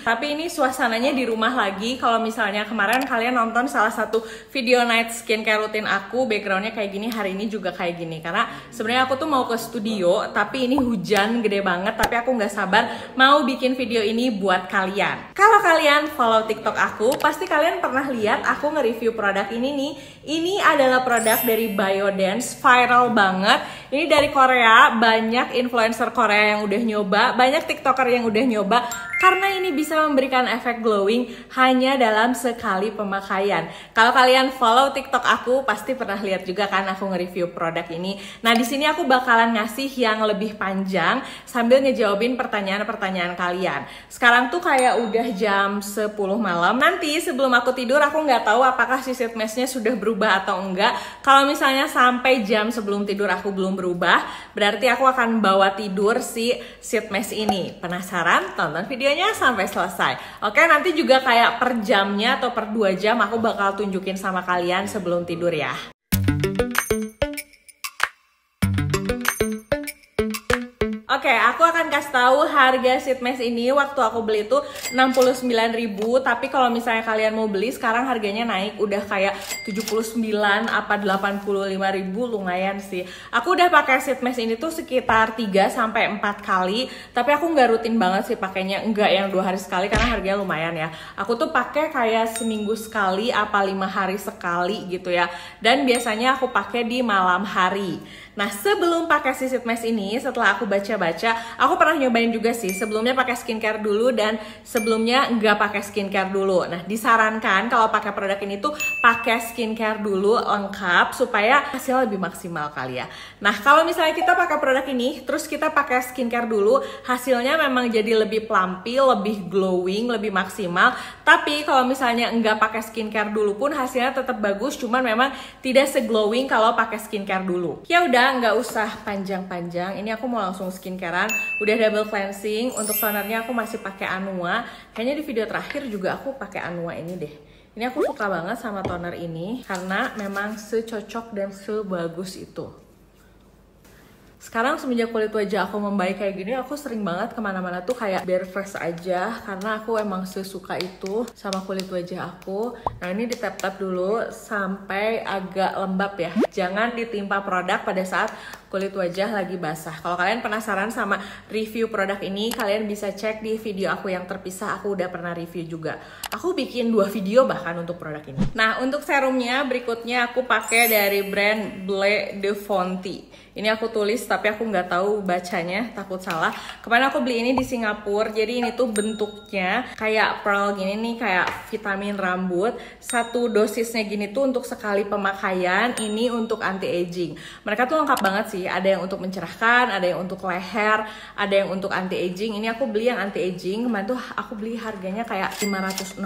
Tapi ini suasananya di rumah lagi. Kalau misalnya kemarin kalian nonton salah satu video night skincare rutin aku, backgroundnya kayak gini, hari ini juga kayak gini. Karena sebenarnya aku tuh mau ke studio, tapi ini hujan gede banget. Tapi aku nggak sabar mau bikin video ini buat kalian. Kalau kalian follow TikTok aku, pasti kalian pernah lihat aku nge-review produk ini nih. Ini adalah produk dari Biodance, viral banget. Ini dari Korea, banyak influencer Korea yang udah nyoba, banyak TikToker yang udah nyoba. Karena ini bisa memberikan efek glowing hanya dalam sekali pemakaian. Kalau kalian follow TikTok aku, pasti pernah lihat juga kan aku nge-review produk ini. Nah, di sini aku bakalan ngasih yang lebih panjang sambil ngejawabin pertanyaan-pertanyaan kalian. Sekarang tuh kayak udah jam 10 malam. Nanti sebelum aku tidur, aku nggak tahu apakah si sheet mask-nya sudah berubah atau enggak. Kalau misalnya sampai jam sebelum tidur aku belum berubah, berarti aku akan bawa tidur si sheet mask ini. Penasaran? Tonton videonya sampai selesai. Oke, nanti juga kayak per jamnya atau per 2 jam aku bakal tunjukin sama kalian sebelum tidur ya. Oke, aku akan kasih tahu harga sheet mask ini waktu aku beli itu 69.000, tapi kalau misalnya kalian mau beli sekarang harganya naik udah kayak 79 apa 85.000, lumayan sih. Aku udah pakai sheet mask ini tuh sekitar 3 sampai 4 kali, tapi aku nggak rutin banget sih pakainya, enggak yang 2 hari sekali karena harganya lumayan ya. Aku tuh pakai kayak seminggu sekali apa 5 hari sekali gitu ya. Dan biasanya aku pakai di malam hari. Nah, sebelum pakai si sheet mask ini, setelah aku baca-baca, aku pernah nyobain juga sih. Sebelumnya pakai skincare dulu dan sebelumnya nggak pakai skincare dulu. Nah, disarankan kalau pakai produk ini tuh pakai skincare dulu lengkap supaya hasilnya lebih maksimal kali ya. Nah, kalau misalnya kita pakai produk ini, terus kita pakai skincare dulu, hasilnya memang jadi lebih plumpy, lebih glowing, lebih maksimal. Tapi kalau misalnya nggak pakai skincare dulu pun hasilnya tetap bagus, cuman memang tidak se-glowing kalau pakai skincare dulu. Ya udah, nggak usah panjang-panjang, ini aku mau langsung skincarean. Udah double cleansing, untuk tonernya aku masih pakai Anua. Kayaknya di video terakhir juga aku pakai Anua ini deh. Ini aku suka banget sama toner ini karena memang secocok dan sebagus itu. Sekarang semenjak kulit wajah aku membaik kayak gini, aku sering banget kemana-mana tuh kayak bare face aja, karena aku emang sesuka itu sama kulit wajah aku. Nah, ini ditap-tap dulu sampai agak lembab ya. Jangan ditimpa produk pada saat kulit wajah lagi basah. Kalau kalian penasaran sama review produk ini, kalian bisa cek di video aku yang terpisah, aku udah pernah review juga. Aku bikin 2 video bahkan untuk produk ini. Nah, untuk serumnya berikutnya aku pakai dari brand Bleu de Fonty. Ini aku tulis tapi aku nggak tahu bacanya, takut salah. Kemarin aku beli ini di Singapura, jadi ini tuh bentuknya kayak pearl gini nih, kayak vitamin rambut. Satu dosisnya gini tuh untuk sekali pemakaian, ini untuk anti-aging. Mereka tuh lengkap banget sih, ada yang untuk mencerahkan, ada yang untuk leher, ada yang untuk anti-aging. Ini aku beli yang anti-aging, kemarin tuh aku beli harganya kayak 560.000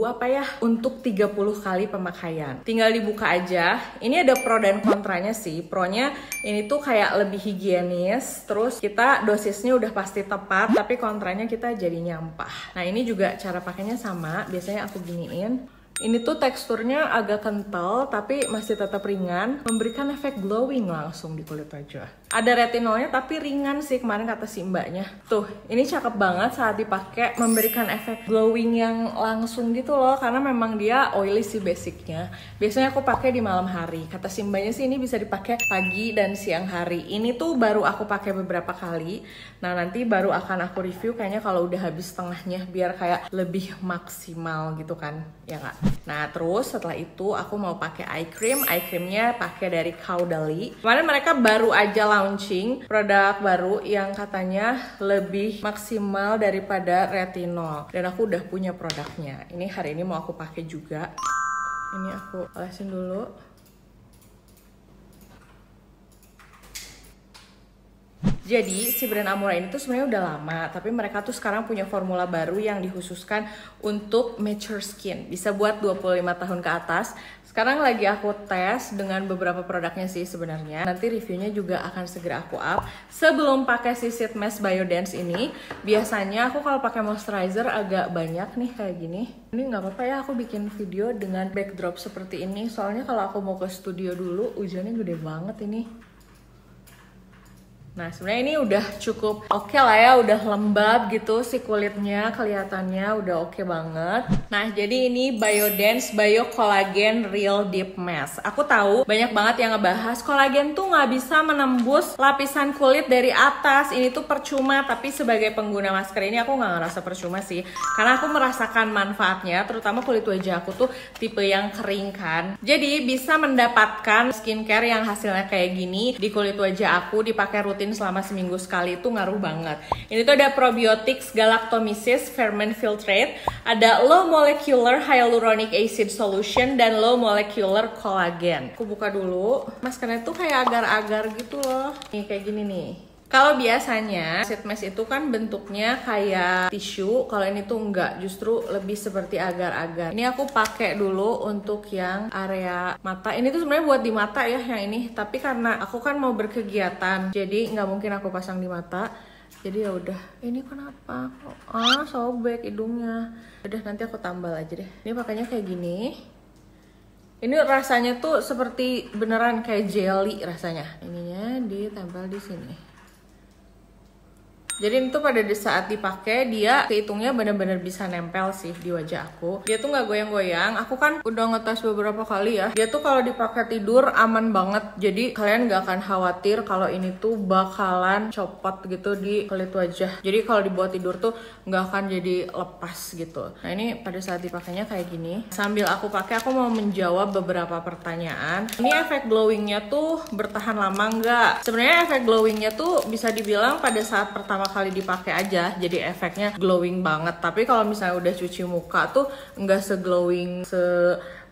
apa ya, untuk 30 kali pemakaian. Tinggal dibuka aja. Ini ada pro dan kontranya sih. Pronya ini tuh kayak lebih higienis, terus kita dosisnya udah pasti tepat, tapi kontranya kita jadi nyampah. Nah, ini juga cara pakainya sama, biasanya aku giniin. Ini tuh teksturnya agak kental tapi masih tetap ringan, memberikan efek glowing langsung di kulit wajah. Ada retinolnya tapi ringan sih kemarin kata si mbaknya. Tuh, ini cakep banget saat dipakai, memberikan efek glowing yang langsung gitu loh, karena memang dia oily sih basicnya. Biasanya aku pakai di malam hari. Kata si mbaknya sih ini bisa dipakai pagi dan siang hari. Ini tuh baru aku pakai beberapa kali. Nah, nanti baru akan aku review kayaknya kalau udah habis setengahnya, biar kayak lebih maksimal gitu kan, ya nggak? Nah, terus setelah itu aku mau pakai eye cream. Eye creamnya pakai dari Caudalie. Kemarin mereka baru aja launching produk baru yang katanya lebih maksimal daripada retinol. Dan aku udah punya produknya. Ini hari ini mau aku pakai juga. Ini aku olesin dulu. Jadi si brand Amura ini tuh sebenarnya udah lama, tapi mereka tuh sekarang punya formula baru yang dikhususkan untuk mature skin. Bisa buat 25 tahun ke atas. Sekarang lagi aku tes dengan beberapa produknya sih sebenarnya. Nanti reviewnya juga akan segera aku up. Sebelum pakai si sheet mask Biodance ini, biasanya aku kalau pakai moisturizer agak banyak nih kayak gini. Ini nggak apa-apa ya aku bikin video dengan backdrop seperti ini. Soalnya kalau aku mau ke studio dulu, hujannya gede banget ini. Nah sebenarnya ini udah cukup oke lah ya, udah lembab gitu si kulitnya, kelihatannya udah oke banget. Nah jadi ini Biodance Bio Collagen Real Deep Mask. Aku tahu banyak banget yang ngebahas kolagen tuh nggak bisa menembus lapisan kulit dari atas, ini tuh percuma. Tapi sebagai pengguna masker ini aku nggak ngerasa percuma sih, karena aku merasakan manfaatnya, terutama kulit wajah aku tuh tipe yang kering kan. Jadi bisa mendapatkan skincare yang hasilnya kayak gini di kulit wajah aku, dipakai rutin selama seminggu sekali itu ngaruh banget. Ini tuh ada probiotics galactomyces ferment filtrate, ada low molecular hyaluronic acid solution, dan low molecular collagen. Aku buka dulu, maskernya tuh kayak agar-agar gitu loh. Nih kayak gini nih. Kalau biasanya sheet mask itu kan bentuknya kayak tisu, kalau ini tuh enggak, justru lebih seperti agar-agar. Ini aku pakai dulu untuk yang area mata. Ini tuh sebenarnya buat di mata ya yang ini, tapi karena aku kan mau berkegiatan, jadi nggak mungkin aku pasang di mata. Jadi ya udah. Ini kenapa? Sobek hidungnya. Udah nanti aku tambal aja deh. Ini pakainya kayak gini. Ini rasanya tuh seperti beneran kayak jelly rasanya. Ininya ditempel di sini. Jadi itu pada saat dipakai dia kehitungnya bener-bener bisa nempel sih di wajah aku. Dia tuh nggak goyang-goyang. Aku kan udah ngetes beberapa kali ya. Dia tuh kalau dipakai tidur aman banget. Jadi kalian nggak akan khawatir kalau ini tuh bakalan copot gitu di kulit wajah. Jadi kalau dibuat tidur tuh nggak akan jadi lepas gitu. Nah ini pada saat dipakainya kayak gini. Sambil aku pakai, aku mau menjawab beberapa pertanyaan. Ini efek glowingnya tuh bertahan lama nggak? Sebenarnya efek glowingnya tuh bisa dibilang pada saat pertama kali dipakai aja jadi efeknya glowing banget. Tapi kalau misalnya udah cuci muka tuh nggak se-glowing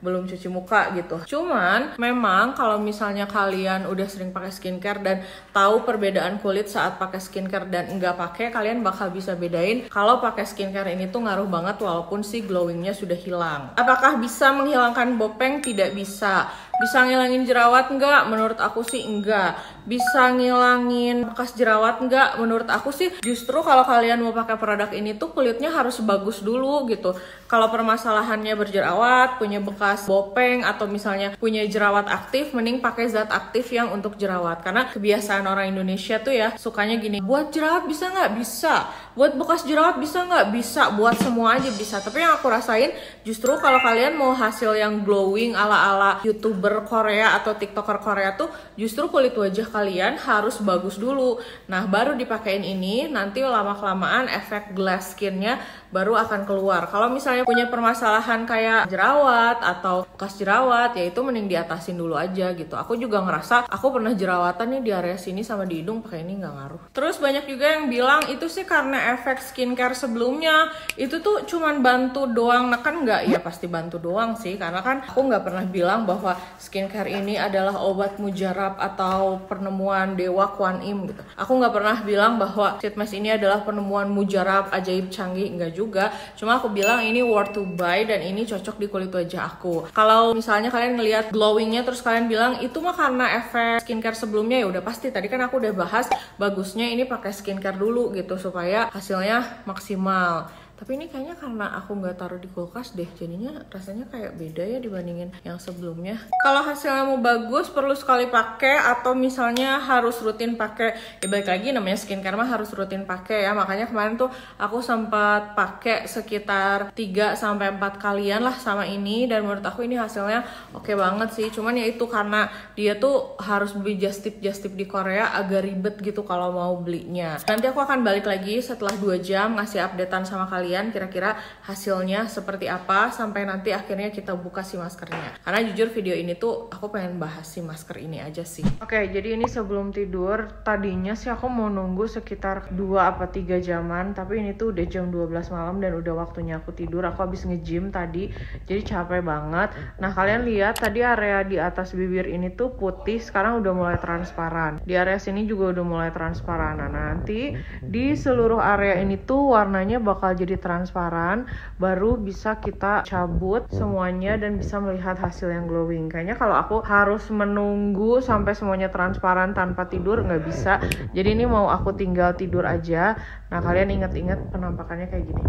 belum cuci muka gitu. Cuman memang kalau misalnya kalian udah sering pakai skincare dan tahu perbedaan kulit saat pakai skincare dan enggak pakai, kalian bakal bisa bedain kalau pakai skincare ini tuh ngaruh banget walaupun si glowingnya sudah hilang. Apakah bisa menghilangkan bopeng? Tidak bisa. Bisa ngilangin jerawat enggak? Menurut aku sih enggak. Bisa ngilangin bekas jerawat enggak? Menurut aku sih justru kalau kalian mau pakai produk ini tuh kulitnya harus bagus dulu gitu. Kalau permasalahannya berjerawat, punya bekas bopeng, atau misalnya punya jerawat aktif, mending pakai zat aktif yang untuk jerawat. Karena kebiasaan orang Indonesia tuh ya sukanya gini, buat jerawat bisa nggak? Bisa. Buat bekas jerawat bisa nggak? Bisa. Buat semua aja bisa. Tapi yang aku rasain justru kalau kalian mau hasil yang glowing ala-ala YouTuber Korea atau TikToker Korea tuh justru kulit wajah kalian harus bagus dulu. Nah baru dipakein ini, nanti lama-kelamaan efek glass skinnya baru akan keluar. Kalau misalnya punya permasalahan kayak jerawat atau bekas jerawat, ya itu mending diatasin dulu aja gitu. Aku juga ngerasa aku pernah jerawatan nih di area sini sama di hidung, pakai ini nggak ngaruh. Terus banyak juga yang bilang itu sih karena efek skincare sebelumnya, itu tuh cuman bantu doang. Nah kan nggak, ya pasti bantu doang sih, karena kan aku nggak pernah bilang bahwa skincare ini adalah obat mujarab atau penemuan dewa Kuan Im gitu. Aku nggak pernah bilang bahwa sheet mask ini adalah penemuan mujarab ajaib canggih, enggak juga. Cuma aku bilang ini worth to buy dan ini cocok di kulit wajah aku. Kalau misalnya kalian ngelihat glowingnya terus kalian bilang itu mah karena efek skincare sebelumnya, ya udah pasti tadi kan aku udah bahas bagusnya ini pakai skincare dulu gitu supaya hasilnya maksimal. Tapi ini kayaknya karena aku nggak taruh di kulkas deh, jadinya rasanya kayak beda ya dibandingin yang sebelumnya. Kalau hasilnya mau bagus perlu sekali pakai atau misalnya harus rutin pakai, ya balik lagi namanya skincare mah harus rutin pakai ya. Makanya kemarin tuh aku sempat pakai sekitar 3-4 kalian lah sama ini, dan menurut aku ini hasilnya oke banget sih. Cuman ya itu karena dia tuh harus beli just tip di Korea, agak ribet gitu kalau mau belinya. Nanti aku akan balik lagi setelah 2 jam ngasih updatean sama kalian kira-kira hasilnya seperti apa sampai nanti akhirnya kita buka si maskernya. Karena jujur video ini tuh aku pengen bahas si masker ini aja sih. Oke, jadi ini sebelum tidur. Tadinya sih aku mau nunggu sekitar 2-3 jaman, tapi ini tuh udah jam 12 malam dan udah waktunya aku tidur. Aku habis nge-gym tadi, jadi capek banget. Nah kalian lihat tadi area di atas bibir ini tuh putih, sekarang udah mulai transparan. Di area sini juga udah mulai transparan. Nah nanti di seluruh area ini tuh warnanya bakal jadi transparan, baru bisa kita cabut semuanya dan bisa melihat hasil yang glowing. Kayaknya kalau aku harus menunggu sampai semuanya transparan tanpa tidur nggak bisa, jadi ini mau aku tinggal tidur aja. Nah kalian ingat-ingat penampakannya kayak gini.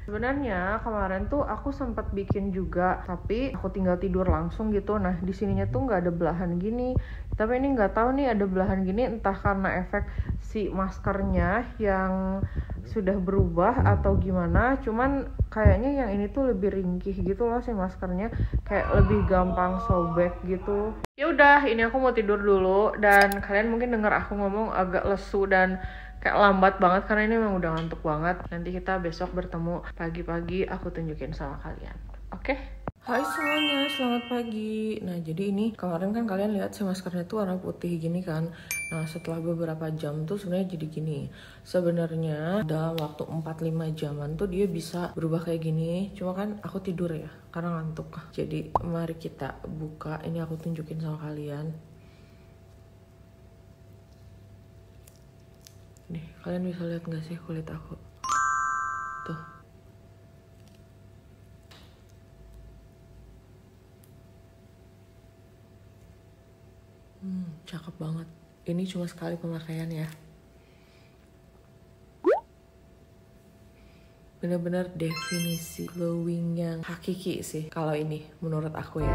Sebenarnya kemarin tuh aku sempat bikin juga, tapi aku tinggal tidur langsung gitu. Nah di sininya tuh nggak ada belahan gini, tapi ini nggak tahu nih ada belahan gini, entah karena efek si maskernya yang sudah berubah atau gimana. Cuman kayaknya yang ini tuh lebih ringkih gitu loh si maskernya, kayak lebih gampang sobek gitu. Ya udah, ini aku mau tidur dulu, dan kalian mungkin dengar aku ngomong agak lesu dan kayak lambat banget karena ini memang udah ngantuk banget. Nanti kita besok bertemu pagi-pagi, aku tunjukin sama kalian. Oke? Hai semuanya, selamat pagi. Nah jadi ini kemarin kan kalian lihat si maskernya tuh warna putih gini kan. Nah setelah beberapa jam tuh sebenarnya jadi gini. Sebenarnya dalam waktu 4-5 jaman tuh dia bisa berubah kayak gini. Cuma kan aku tidur ya karena ngantuk. Jadi mari kita buka, ini aku tunjukin sama kalian. Nih, kalian bisa lihat nggak sih kulit aku? Tuh. Cakep banget. Ini cuma sekali pemakaian ya. Bener-bener definisi glowing yang hakiki sih kalau ini menurut aku ya.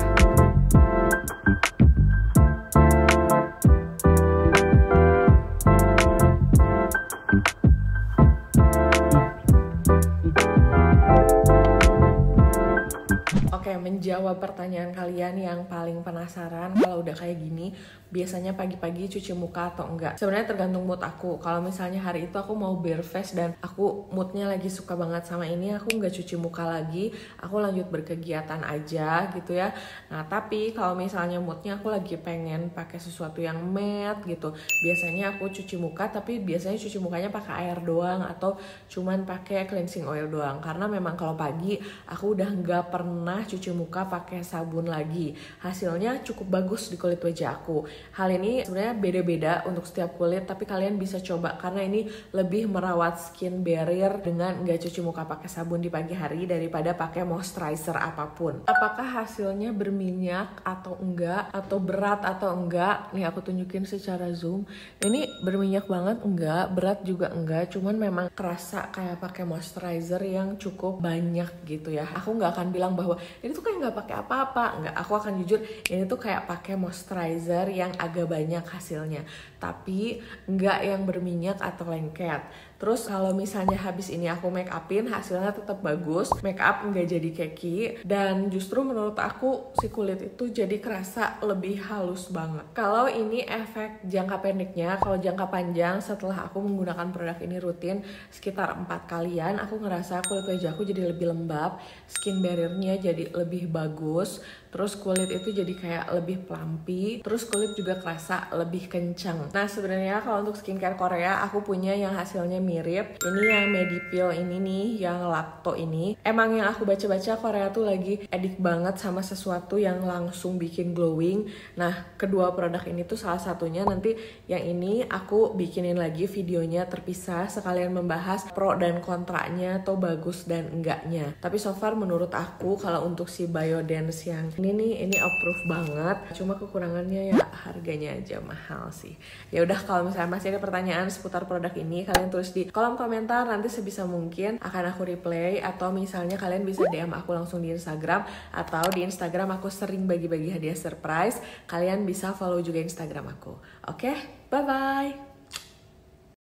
Oke, menjawab pertanyaan kalian yang paling penasaran kalau udah kayak gini, biasanya pagi-pagi cuci muka atau enggak? Sebenarnya tergantung mood aku. Kalau misalnya hari itu aku mau bare face dan aku moodnya lagi suka banget sama ini, aku nggak cuci muka lagi, aku lanjut berkegiatan aja gitu ya. Nah, tapi kalau misalnya moodnya aku lagi pengen pakai sesuatu yang matte gitu, biasanya aku cuci muka, tapi biasanya cuci mukanya pakai air doang atau cuman pakai cleansing oil doang. Karena memang kalau pagi aku udah nggak pernah cuci muka pakai sabun lagi. Hasilnya cukup bagus di kulit wajah aku. Hal ini sebenarnya beda-beda untuk setiap kulit, tapi kalian bisa coba karena ini lebih merawat skin barrier dengan nggak cuci muka pakai sabun di pagi hari daripada pakai moisturizer apapun. Apakah hasilnya berminyak atau enggak, atau berat atau enggak? Nih aku tunjukin secara zoom. Ini berminyak banget enggak, berat juga enggak, cuman memang kerasa kayak pakai moisturizer yang cukup banyak gitu ya. Aku nggak akan bilang bahwa ini tuh kayak nggak pakai apa-apa, nggak. Aku akan jujur ini tuh kayak pakai moisturizer yang agak banyak hasilnya, tapi nggak yang berminyak atau lengket. Terus kalau misalnya habis ini aku make upin, hasilnya tetap bagus, make up nggak jadi keki, dan justru menurut aku si kulit itu jadi kerasa lebih halus banget. Kalau ini efek jangka pendeknya, kalau jangka panjang setelah aku menggunakan produk ini rutin sekitar 4 kalian, aku ngerasa kulit wajah aku jadi lebih lembab, skin barriernya jadi lebih bagus, terus kulit itu jadi kayak lebih plumpy, terus kulit juga kerasa lebih kencang. Nah sebenarnya kalau untuk skincare Korea aku punya yang hasilnya mirip. Ini yang Medipil ini nih, yang Lacto ini. Emang yang aku baca-baca Korea tuh lagi edik banget sama sesuatu yang langsung bikin glowing. Nah kedua produk ini tuh salah satunya. Nanti yang ini aku bikinin lagi videonya terpisah sekalian membahas pro dan kontranya atau bagus dan enggaknya. Tapi so far menurut aku kalau untuk si Biodance yang ini nih, ini approve banget. Cuma kekurangannya ya harganya aja mahal sih. Ya udah, kalau misalnya masih ada pertanyaan seputar produk ini, kalian tulis di kolom komentar, nanti sebisa mungkin akan aku replay. Atau misalnya kalian bisa DM aku langsung di Instagram, atau di Instagram aku sering bagi-bagi hadiah surprise. Kalian bisa follow juga Instagram aku. Oke, bye bye.